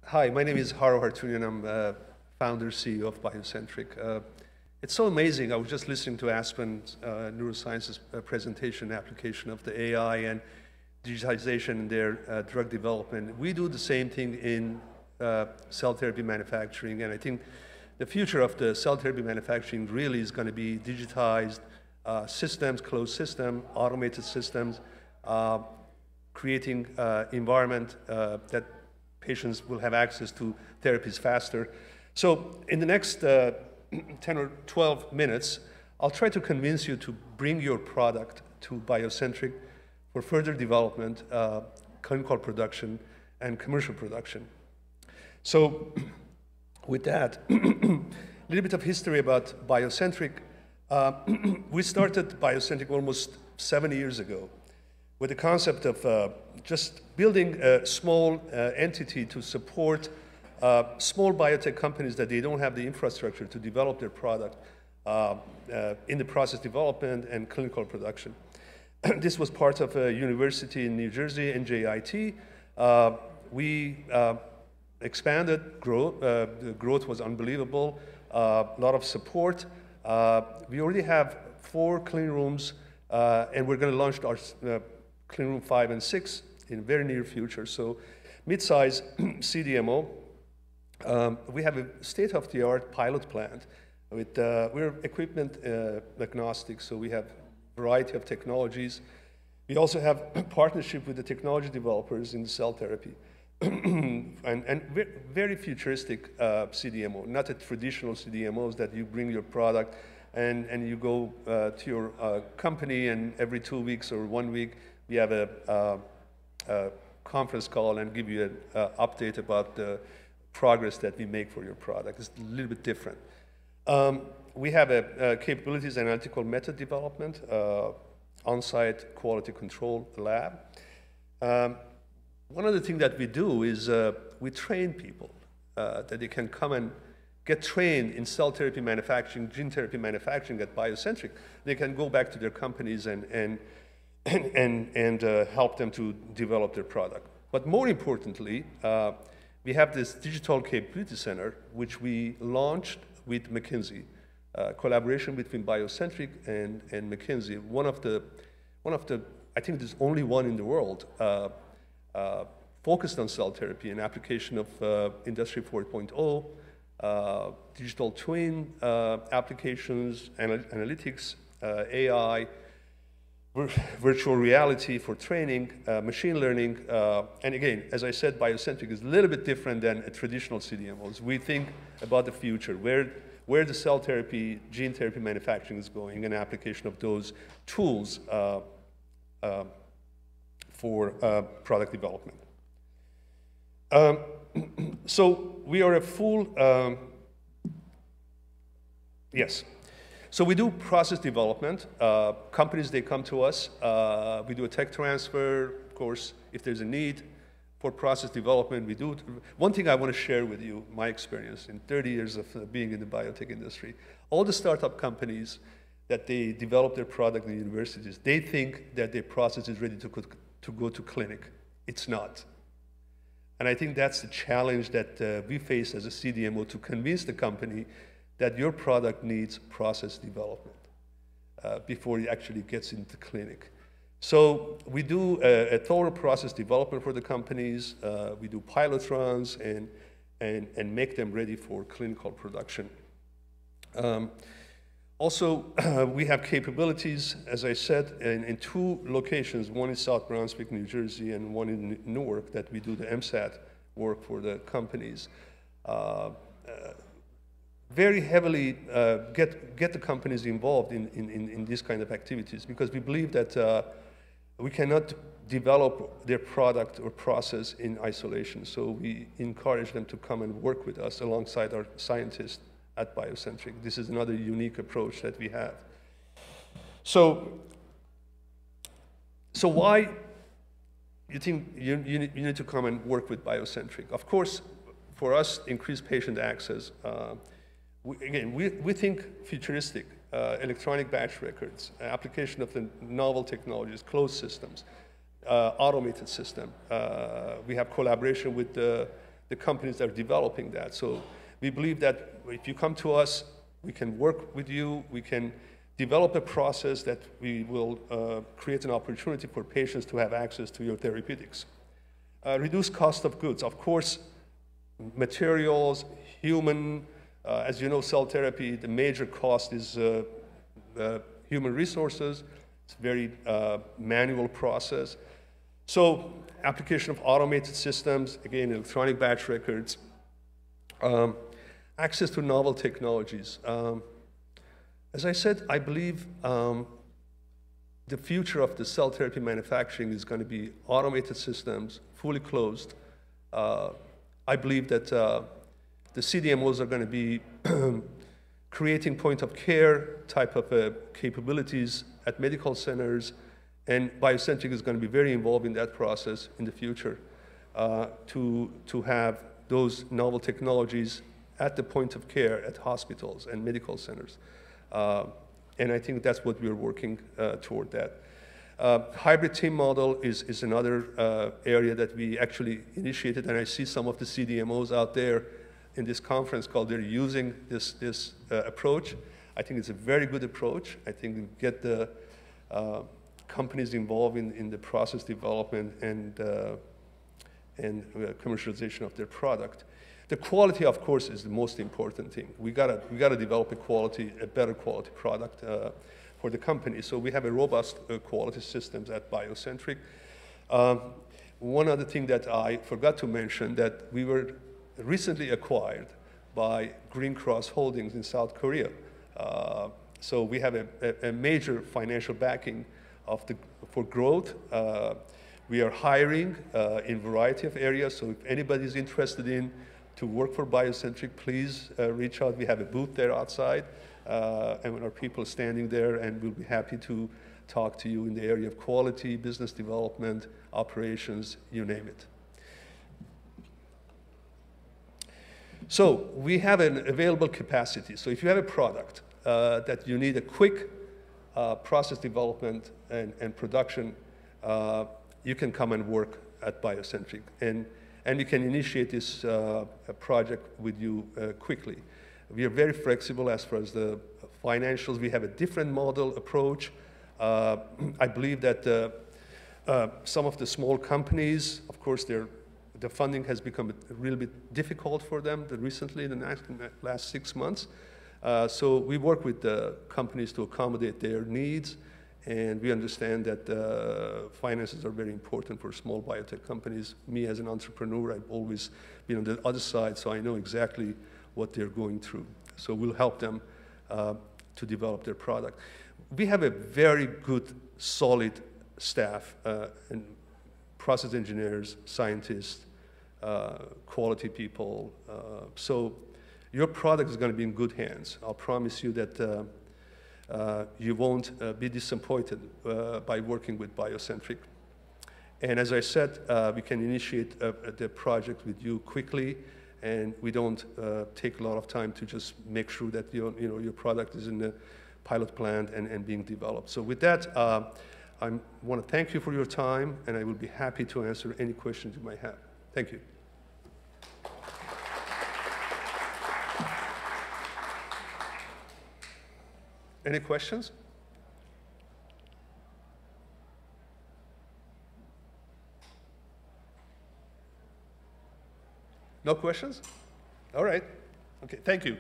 Hi, my name is Haro Hartounian. I'm founder, CEO of BioCentriq. It's so amazing. I was just listening to Aspen's neurosciences presentation application of the AI and digitization in their drug development. We do the same thing in cell therapy manufacturing, and I think the future of the cell therapy manufacturing really is going to be digitized systems, closed system, automated systems, creating environment that patients will have access to therapies faster. So in the next 10 or 12 minutes, I'll try to convince you to bring your product to BioCentriq for further development, clinical production, and commercial production. So with that, a little bit of history about BioCentriq. We started BioCentriq almost 7 years ago with the concept of just building a small entity to support small biotech companies that they don't have the infrastructure to develop their product in the process development and clinical production. This was part of a university in New Jersey, NJIT. We expanded, the growth was unbelievable, a lot of support. We already have 4 clean rooms, and we're going to launch our clean room 5 and 6 in the very near future. So mid-size CDMO. We have a state-of-the-art pilot plant. We're equipment agnostic, so we have a variety of technologies. We also have a partnership with the technology developers in cell therapy. and very futuristic CDMO, not a traditional CDMOs that you bring your product and you go to your company, and every 2 weeks or 1 week we have a conference call and give you an update about the progress that we make for your product. It's a little bit different. We have a capabilities analytical method development, on-site quality control lab. One of the things that we do is we train people that they can come and get trained in cell therapy manufacturing, gene therapy manufacturing at BioCentriq. They can go back to their companies and help them to develop their product. But more importantly, we have this digital capability center, which we launched with McKinsey, collaboration between BioCentriq and McKinsey. One of the, I think there's only one in the world focused on cell therapy and application of Industry 4.0, digital twin applications, analytics, AI, virtual reality for training, machine learning, and again, as I said, BioCentriq is a little bit different than a traditional CDMOs. We think about the future, where the cell therapy, gene therapy manufacturing is going, and application of those tools for product development. So we are a full, yes. So we do process development. Companies, they come to us. We do a tech transfer. Of course, if there's a need for process development, we do. One thing I want to share with you, my experience in 30 years of being in the biotech industry, all the startup companies that they develop their product in the universities, they think that their process is ready to go to clinic. It's not. And I think that's the challenge that we face as a CDMO, to convince the company that your product needs process development before it actually gets into clinic. So we do a thorough process development for the companies. We do pilot runs and make them ready for clinical production. Also, we have capabilities, as I said, in 2 locations. One in South Brunswick, New Jersey, and one in Newark, that we do the MSAT work for the companies. Very heavily get the companies involved in these kind of activities, because we believe that we cannot develop their product or process in isolation. So we encourage them to come and work with us alongside our scientists at BioCentriq. This is another unique approach that we have. So why you think you need to come and work with BioCentriq? Of course, for us, increased patient access. We think futuristic, electronic batch records, application of the novel technologies, closed systems, automated system. We have collaboration with the the companies that are developing that. So we believe that if you come to us, we can work with you, we can develop a process that we will create an opportunity for patients to have access to your therapeutics. Reduce cost of goods. Of course, materials, human, as you know, cell therapy, the major cost is human resources. It's a very manual process. So application of automated systems, again, electronic batch records, access to novel technologies. As I said, I believe the future of the cell therapy manufacturing is going to be automated systems, fully closed. I believe that the CDMOs are going to be creating point-of-care type of capabilities at medical centers, and BioCentriq is going to be very involved in that process in the future to have those novel technologies at the point of care at hospitals and medical centers. And I think that's what we're working toward that. Hybrid team model is another area that we actually initiated, and I see some of the CDMOs out there in this conference call, they're using this approach. I think it's a very good approach. I think we get the companies involved in the process development and commercialization of their product. The quality, of course, is the most important thing. We gotta develop a better quality product for the company. So we have a robust quality systems at BioCentriq. One other thing that I forgot to mention, that we were recently acquired by Green Cross Holdings in South Korea. So we have a major financial backing for growth. We are hiring in a variety of areas, so if anybody's interested in to work for BioCentriq, please reach out. We have a booth there outside, and our people are standing there, and we'll be happy to talk to you in the area of quality, business development, operations, you name it. So we have an available capacity. So if you have a product that you need a quick process development and production, you can come and work at BioCentriq. And we can initiate this project with you quickly. We are very flexible as far as the financials. We have a different model approach. I believe that some of the small companies, of course, the funding has become a little bit difficult for them recently in the last 6 months. So we work with the companies to accommodate their needs, and we understand that finances are very important for small biotech companies. Me as an entrepreneur, I've always been on the other side, so I know exactly what they're going through. So we'll help them to develop their product. We have a very good, solid staff and process engineers, scientists, quality people. So your product is going to be in good hands. I'll promise you that you won't be disappointed by working with BioCentriq. And as I said, we can initiate the project with you quickly, and we don't take a lot of time to just make sure that your product is in the pilot plant and being developed. So with that, I want to thank you for your time, and I will be happy to answer any questions you might have. Thank you. Any questions? No questions? All right. Okay, thank you.